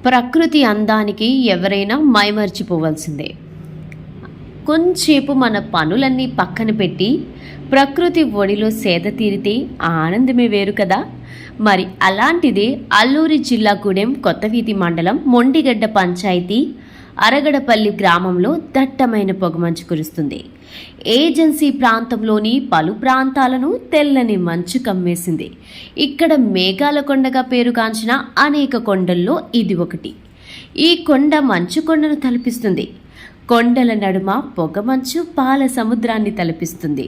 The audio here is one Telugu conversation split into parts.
ప్రకృతి అందానికి ఎవరైనా మైమర్చిపోవాల్సిందే. కొంచేపు మన పనులన్నీ పక్కన పెట్టి ప్రకృతి ఒడిలో సేద తీరితే ఆనందమే వేరు కదా. మరి అలాంటిదే అల్లూరి జిల్లా గూడెం కొత్తవీధి మండలం మొండిగడ్డ పంచాయతీ అరగడపల్లి గ్రామంలో దట్టమైన పొగమంచు కురుస్తుంది. ఏజెన్సీ ప్రాంతంలోని పలు ప్రాంతాలను తెల్లని మంచు కమ్మేసింది. ఇక్కడ మేఘాల కొండగా పేరుగాంచిన అనేక కొండల్లో ఇది ఒకటి. ఈ కొండ మంచు కొండను తలపిస్తుంది. కొండల నడుమ పొగమంచు పాల సముద్రాన్ని తలపిస్తుంది.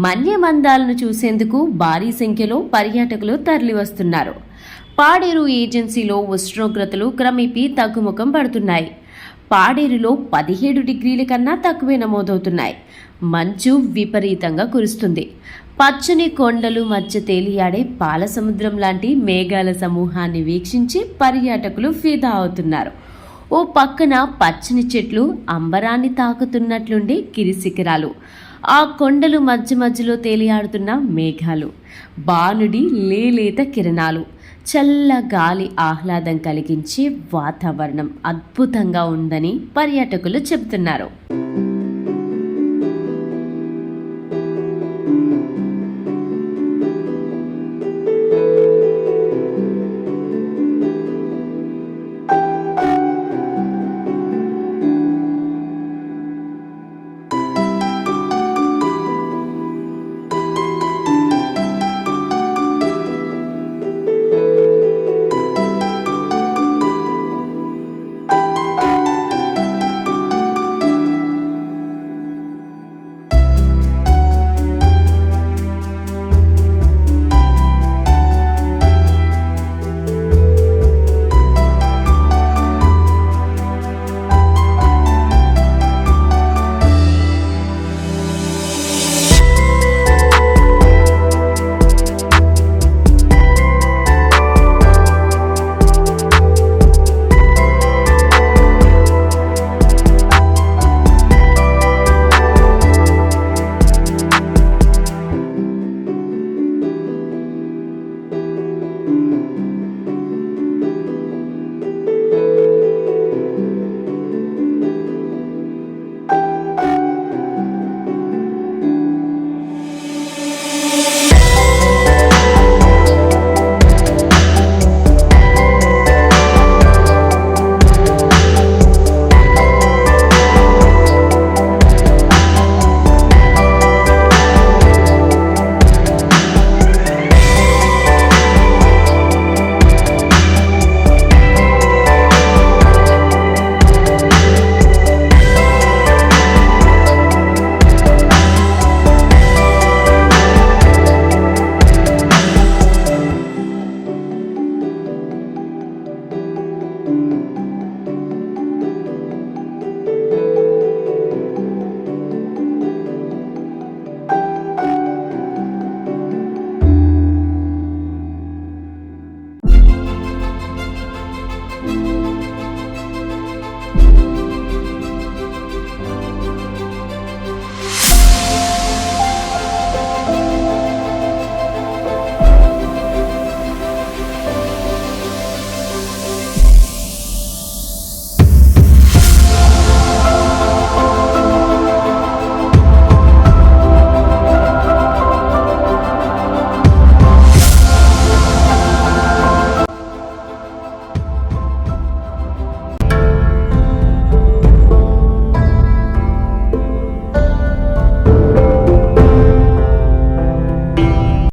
మన్యమందాలను చూసేందుకు భారీ సంఖ్యలో పర్యాటకులు తరలివస్తున్నారు. పాడేరు ఏజెన్సీలో ఉష్ణోగ్రతలు క్రమేపీ తగ్గుముఖం పడుతున్నాయి. పాడేరులో 17 డిగ్రీల కన్నా తక్కువే నమోదవుతున్నాయి. మంచు విపరీతంగా కురుస్తుంది. పచ్చని కొండలు మధ్య తేలియాడే పాల సముద్రం లాంటి మేఘాల సమూహాన్ని వీక్షించి పర్యాటకులు ఫిదా అవుతున్నారు. ఓ పక్కన పచ్చని చెట్లు అంబరాన్ని తాకుతున్నట్లుండే గిరిశిఖరాలు, ఆ కొండలు మధ్య మధ్యలో తేలియాడుతున్న మేఘాలు, బానుడి లేలేత కిరణాలు, చల్ల గాలి ఆహ్లాదం కలిగించే వాతావరణం అద్భుతంగా ఉందని పర్యాటకులు చెబుతున్నారు.